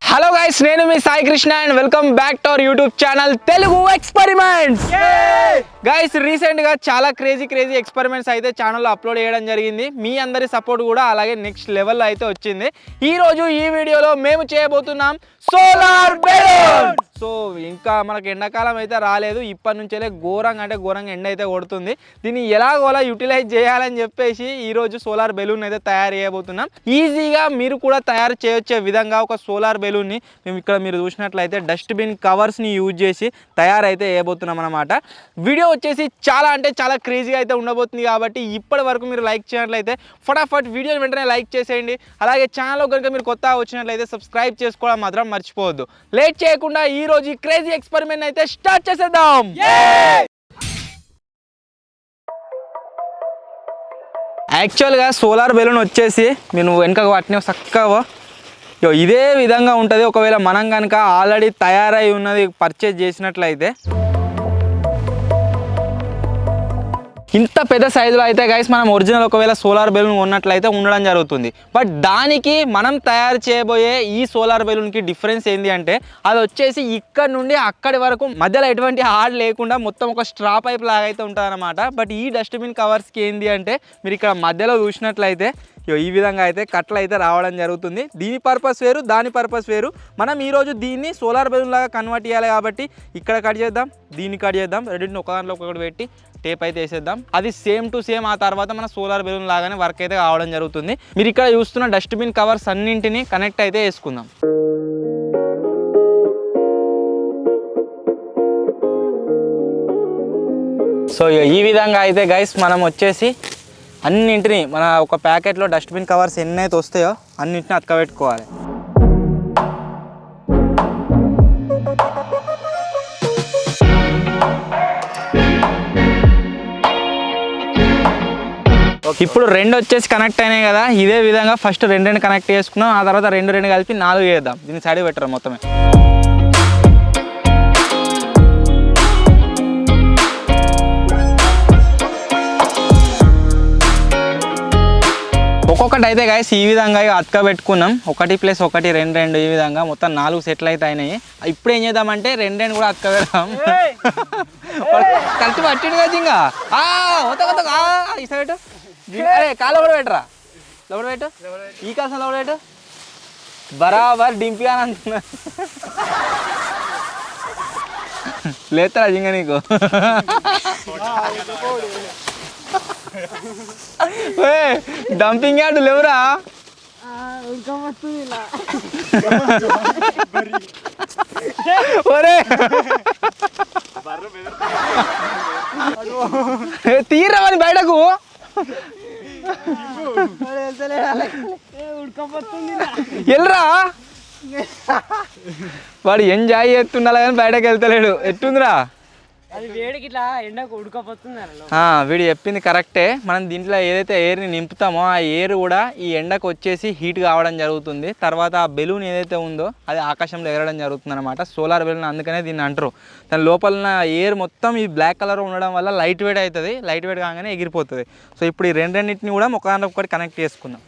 Hello guys, నేను మీ Sai Krishna and welcome back to our YouTube channel Telugu experiments. Guys, recent గా చాలా క్రేజీ ఎక్స్పెరిమెంట్స్ అయితే ఛానల్లో అప్లోడ్ చేయడం జరిగింది. మీ అందరి సపోర్ట్ కూడా అలాగే నెక్స్ట్ లెవెల్లో అయితే వచ్చింది. ఈ రోజు ఈ వీడియోలో మేము చేయబోతున్నాం సోలార్ బెలూన్. సో ఇంకా మనకు ఎండాకాలం అయితే రాలేదు, ఇప్పటి నుంచే ఘోరంగా ఎండ అయితే కొడుతుంది. దీన్ని ఎలాగోలా యూటిలైజ్ చేయాలని చెప్పేసి ఈరోజు సోలార్ బెలూన్ అయితే తయారు చేయబోతున్నాం. ఈజీగా మీరు కూడా తయారు చేయొచ్చే విధంగా ఒక సోలార్ బెలూన్ని మేము ఇక్కడ మీరు చూసినట్లయితే డస్ట్బిన్ కవర్స్ని యూజ్ చేసి తయారైతే చేయబోతున్నాం అనమాట. వీడియో వచ్చేసి చాలా అంటే చాలా క్రేజీగా అయితే ఉండబోతుంది. కాబట్టి ఇప్పటి వరకు మీరు లైక్ చేయనట్లయితే ఫటాఫట్ వీడియోని వెంటనే లైక్ చేసేయండి. అలాగే ఛానల్లో కనుక మీరు కొత్తగా వచ్చినట్లయితే సబ్స్క్రైబ్ చేసుకోవడం మాత్రం మర్చిపోవద్దు. లేట్ చేయకుండా ఈ రోజు క్రేజీ ఎక్స్పెరిమెంట్ అయితే స్టార్ట్ చేసేద్దాం. యాక్చువల్గా సోలార్ బెలూన్ వచ్చేసి మీరు వెనుక వాటిని చక్కగా ఇదే విధంగా ఉంటుంది. ఒకవేళ మనం కనుక ఆల్రెడీ తయారై ఉన్నది పర్చేజ్ చేసినట్లయితే ఇంత పెద్ద సైజులో అయితే గైస్ మనం ఒరిజినల్ ఒకవేళ సోలార్ బెలూన్ ఉన్నట్లయితే ఉండడం జరుగుతుంది. బట్ దానికి మనం తయారు చేయబోయే ఈ సోలార్ బెలూన్కి డిఫరెన్స్ ఏంటి అంటే అది వచ్చేసి ఇక్కడ నుండి అక్కడి వరకు మధ్యలో ఎటువంటి హార్డ్ లేకుండా మొత్తం ఒక స్ట్రా పైప్ లాగా అయితే ఉంటుంది అనమాట. బట్ ఈ డస్ట్బిన్ కవర్స్కి ఏంటి అంటే మీరు ఇక్కడ మధ్యలో చూసినట్లయితే ఈ విధంగా అయితే కట్లు అయితే రావడం జరుగుతుంది. దీని పర్పస్ వేరు, దాని పర్పస్ వేరు. మనం ఈరోజు దీన్ని సోలార్ బెలూన్ లాగా కన్వర్ట్ చేయాలి కాబట్టి ఇక్కడ కట్ చేద్దాం, దీన్ని కట్ చేద్దాం, రెండింటిని ఒక దాంట్లో ఒకటి పెట్టి టేప్ అయితే వేసేద్దాం. అది సేమ్ టు సేమ్ ఆ తర్వాత మన సోలార్ బెలూన్ లాగానే వర్క్ అయితే కావడం జరుగుతుంది. మీరు ఇక్కడ చూస్తున్న డస్ట్బిన్ కవర్స్ అన్నింటినీ కనెక్ట్ అయితే వేసుకుందాం. సో ఈ విధంగా అయితే గైస్ మనం వచ్చేసి అన్నింటినీ మన ఒక ప్యాకెట్లో డస్ట్బిన్ కవర్స్ ఎన్నైతే వస్తాయో అన్నింటినీ అతకబెట్టుకోవాలి. ఇప్పుడు రెండు వచ్చేసి కనెక్ట్ అయినాయి కదా, ఇదే విధంగా ఫస్ట్ రెండు కనెక్ట్ చేసుకున్నాం. ఆ తర్వాత రెండు కలిపి 4 చేద్దాం. దీన్ని సైడ్ పెట్టరు మొత్తమే. ఒక్కొక్కటి అయితే గైస్ ఈ విధంగా అతక పెట్టుకున్నాం. 1+1 2 ఈ విధంగా మొత్తం 4 సెట్లు అయితే అయినాయి. ఇప్పుడు ఏం చేద్దామంటే రెండు కూడా అతక పెడదాం. కలిసి పట్టిండు కదా ఇంకా ఇసబెట్టు. అరే కాలు కూడా పెట్టరా, లోపల పెట్టు. ఈ కాసం లోపల పెట్టు. బరాబర్ డింపి అని అంటున్నా. లేస్తారా జింగ నీకు? డంపింగ్ యార్డు లేవురా? తీర్రా మరి బయటకు. వెళ్ళరా, వాడు ఎంజాయ్ చేస్తున్నా కానీ బయటకు వెళ్తలేడు. ఎట్టుందిరా? వీడు చెప్పింది కరెక్టే. మనం దీంట్లో ఏదైతే ఎయిర్ని నింపుతామో ఆ ఎయిర్ కూడా ఈ ఎండకు వచ్చేసి హీట్ కావడం జరుగుతుంది. తర్వాత ఆ బెలూన్ ఏదైతే ఉందో అది ఆకాశంలో ఎగరడం జరుగుతుంది అనమాట. సోలార్ బెలూన్ అందుకనే దీన్ని అంటారు. దాని లోపల ఎయిర్ మొత్తం ఈ బ్లాక్ కలర్ ఉండడం వల్ల లైట్ వెయిట్ అవుతుంది. లైట్ వెయిట్ కాగానే ఎగిరిపోతుంది. సో ఇప్పుడు ఈ రెండింటిని కూడా ఒకటి కనెక్ట్ చేసుకుందాం.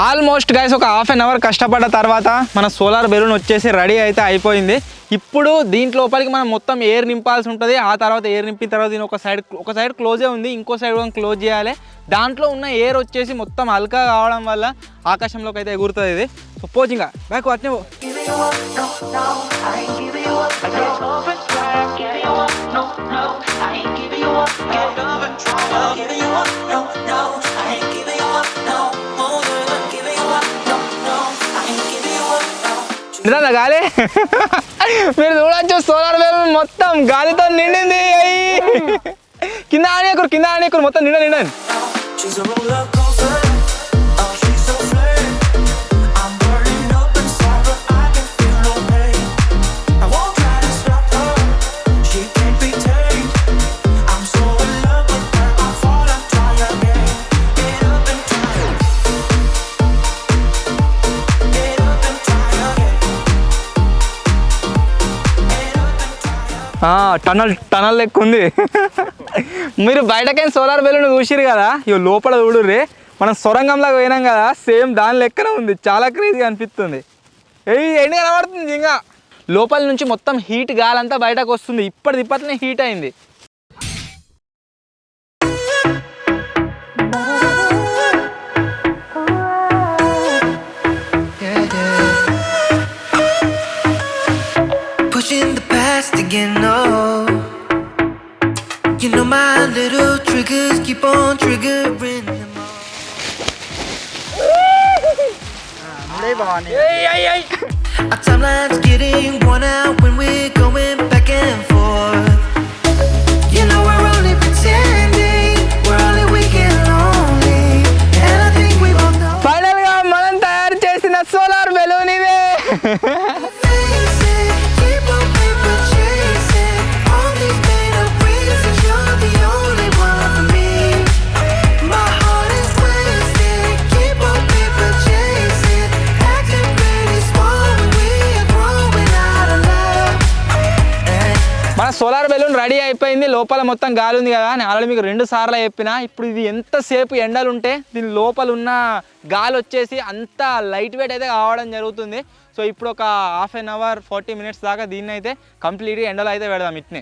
ఆల్మోస్ట్ గైస్ ఒక ½ an hour కష్టపడ్డ తర్వాత మన సోలార్ బెలూన్ వచ్చేసి రెడీ అయితే అయిపోయింది. ఇప్పుడు దీంట్ లోపలికి మనం మొత్తం ఎయిర్ నింపాల్సి ఉంటుంది. ఆ తర్వాత ఎయిర్ నింపిన తర్వాత దీని ఒక సైడ్ క్లోజే ఉంది, ఇంకో సైడ్ కూడా క్లోజ్ చేయాలి. దాంట్లో ఉన్న ఎయిర్ వచ్చేసి మొత్తం హల్కా కావడం వల్ల ఆకాశంలోకి అయితే ఎగురుతుంది ఇది. సో పోజింగా బ్యాక్ అట్నే నిజంగా గాలి మీరు చూడొచ్చు. సోలార్ బెలూన్ మొత్తం గాలితో నిండింది. కింద ఆనేకురు మొత్తం నిండండి. టనల్ లెక్క ఉంది. మీరు బయటకైనా సోలార్ బెలూన్ చూసిరు కదా, ఇవి లోపల చూడుర్రి. మనం సొరంగంలాగా పోయినాం కదా, సేమ్ దాని లెక్కనే ఉంది. చాలా క్రేజీగా అనిపిస్తుంది. ఎండ కనబడుతుంది ఇంకా. లోపల నుంచి మొత్తం హీట్ గాలంతా బయటకు వస్తుంది. ఇప్పటినే హీట్ అయింది. Pushing the past again, no. You know my little triggers keep on triggering them all. Our timeline's getting worn out when we're going back and forth. You know we're only pretending, we're only weak and lonely, and I think we both know. Final గా మనం తయారు చేసిన solar balloon ఇదే. Face it, keep on paper chasing, all these made up reasons, you're the only one for me. My heart is wasted, keep on paper chasing, acting pretty small when we are growing out of love. మన solar balloon ready అయిపోయింది. లోపల మొత్తం గాలి ఉంది కదా అని already మీకు 2 సార్లు చెప్పిన. ఇప్పుడు ఇది ఎంతసేపు ఎండలు ఉంటే దీని లోపల ఉన్న గాలి వచ్చేసి అంత లైట్ వెయిట్ అయితే కావడం జరుగుతుంది. సో ఇప్పుడు ఒక హాఫ్ అన్ అవర్ 40 మినిట్స్ దాకా దీన్ని అయితే కంప్లీట్గా ఎండలో అయితే పెడదాం. ఇట్నే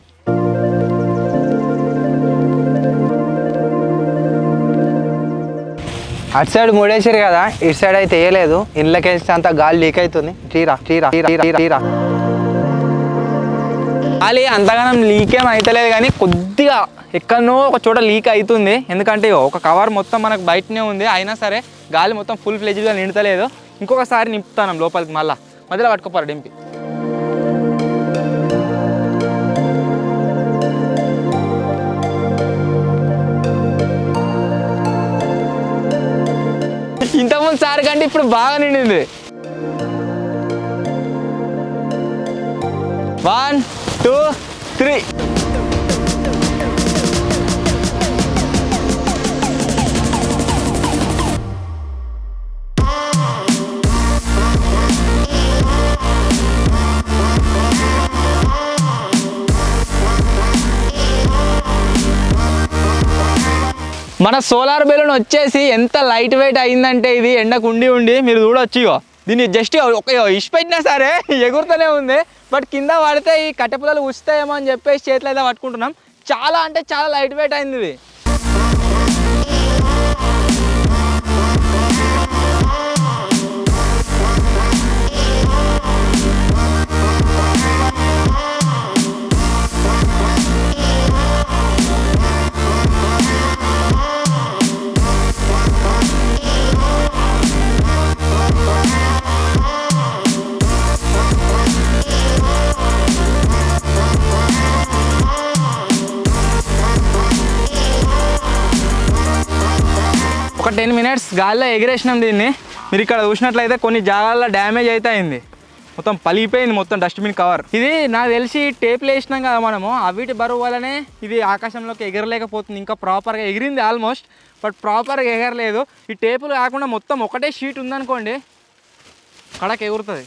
అటు సైడ్ మూడేసారు కదా, ఇటు సైడ్ అయితే వేయలేదు. ఇళ్ళకి వేస్తే అంత గాలి లీక్ అవుతుంది. తీరా గాలి అంతగానం లీక్ ఏం అవుతలేదు, కానీ కొద్దిగా ఎక్కడనో ఒక చోట లీక్ అవుతుంది. ఎందుకంటే ఒక కవర్ మొత్తం మనకు బయటనే ఉంది, అయినా సరే గాలి మొత్తం ఫుల్ ఫ్లెడ్జ్గా నిండుతలేదు. ఇంకొకసారి నింపుతాను లోపలికి, మధ్యలో పట్టుకోపారు డింపి. ఇంతకుముందు సారి కంటే ఇప్పుడు బాగా నిండింది. 1 2 3. మన సోలార్ బెలూన్ వచ్చేసి ఎంత లైట్ వెయిట్ అయిందంటే ఇది ఎండకు ఉండి మీరు చూడొచ్చు. ఇగో దీన్ని జస్ట్ ఒక ఇష్టపెట్టినా సరే ఎగురుతూనే ఉంది. బట్ కింద పడితే ఈ కట్టెపుల్లలు ఉస్తాయేమో అని చెప్పేసి చేతులు అయితే పట్టుకుంటున్నాం. చాలా అంటే చాలా లైట్ వెయిట్ అయింది ఇది. ఒక 10 మినిట్స్ గాల్లో ఎగిరేసినాం దీన్ని. మీరు ఇక్కడ చూసినట్లయితే కొన్ని జాగాల్లో డ్యామేజ్ అయితే అయింది, మొత్తం పలిగిపోయింది మొత్తం డస్ట్బిన్ కవర్. ఇది నాకు తెలిసి టేప్లు వేసినాం కదా మనము, అవిటి బరువు వల్లనే ఇది ఆకాశంలోకి ఎగరలేకపోతుంది. ఇంకా ప్రాపర్గా ఎగిరింది ఆల్మోస్ట్, బట్ ప్రాపర్గా ఎగరలేదు. ఈ టేపులు కాకుండా మొత్తం ఒకటే షీట్ ఉందనుకోండి, కడకి ఎగురుతుంది.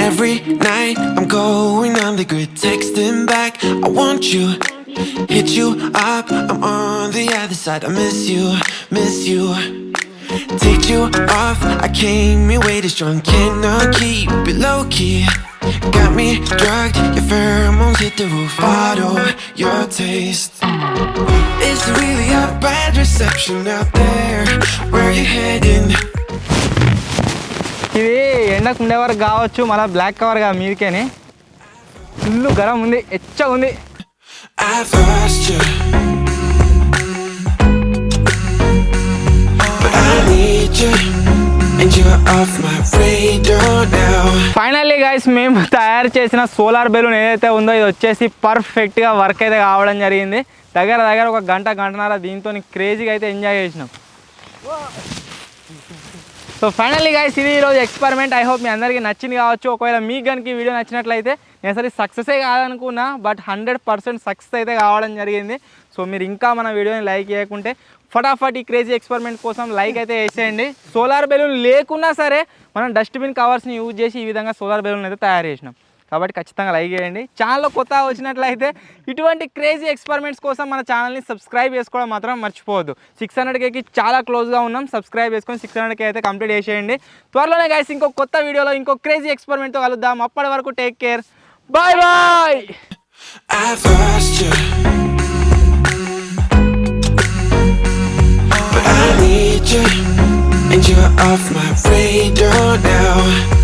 Every night I'm going on the grid, texting back, I want you, hit you up, I'm on the other side, I miss you, take you off, I came here way too strong, cannot keep it low key, got me drugged, your pheromones hit the roof, bottle your taste, is it really a bad reception out there, where you heading? ఇది ఎండకు ఉండే వరకు కావచ్చు, మళ్ళీ black కవర్గా మీదకేని full garam ఉంది, ఎచ్చ ఉంది. Finally guys, మేము తయారు చేసిన సోలార్ బెలూన్ ఏదైతే ఉందో ఇది వచ్చేసి పర్ఫెక్ట్గా వర్క్ అయితే కావడం జరిగింది. దగ్గర ఒక గంటన్నర దీంతో క్రేజీగా అయితే ఎంజాయ్ చేసినాం. సో ఫైనల్లీ గైస్, ఇది ఈరోజు ఎక్స్పెరిమెంట్. ఐ హోప్ మీ అందరికీ నచ్చింది కావచ్చు. ఒకవేళ మీకు కనుక ఈ వీడియో నచ్చినట్లయితే నేను అసలు సక్సెసే కాదనుకున్నా, బట్ 100% సక్సెస్ అయితే కావడం జరిగింది. సో మీరు ఇంకా మన వీడియోని లైక్ చేయకుంటే ఫటాఫట్ ఈ క్రేజీ ఎక్స్పెరిమెంట్ కోసం లైక్ అయితే వేసేయండి. సోలార్ బెలూన్ లేకున్నా సరే మనం డస్ట్బిన్ కవర్స్ని యూజ్ చేసి ఈ విధంగా సోలార్ బెలూన్ అయితే తయారు చేసినాం. కాబట్టి ఖచ్చితంగా లైక్ చేయండి. ఛానల్లో కొత్త వచ్చినట్లయితే ఇటువంటి క్రేజీ ఎక్స్పెరిమెంట్స్ కోసం మన ఛానల్ని సబ్స్క్రైబ్ చేసుకోవడం మాత్రం మర్చిపోవద్దు. 600Kకి చాలా క్లోజ్గా ఉన్నాం. సబ్స్క్రైబ్ చేసుకొని 600K అయితే కంప్లీట్ చేసేయండి. త్వరలోనే గైస్ ఇంకో కొత్త వీడియోలో ఇంకో క్రేజీ ఎక్స్పెరిమెంట్తో కలుద్దాం. అప్పటి వరకు take care, bye bye. I've lost you, but I need you, and you're off my radar now.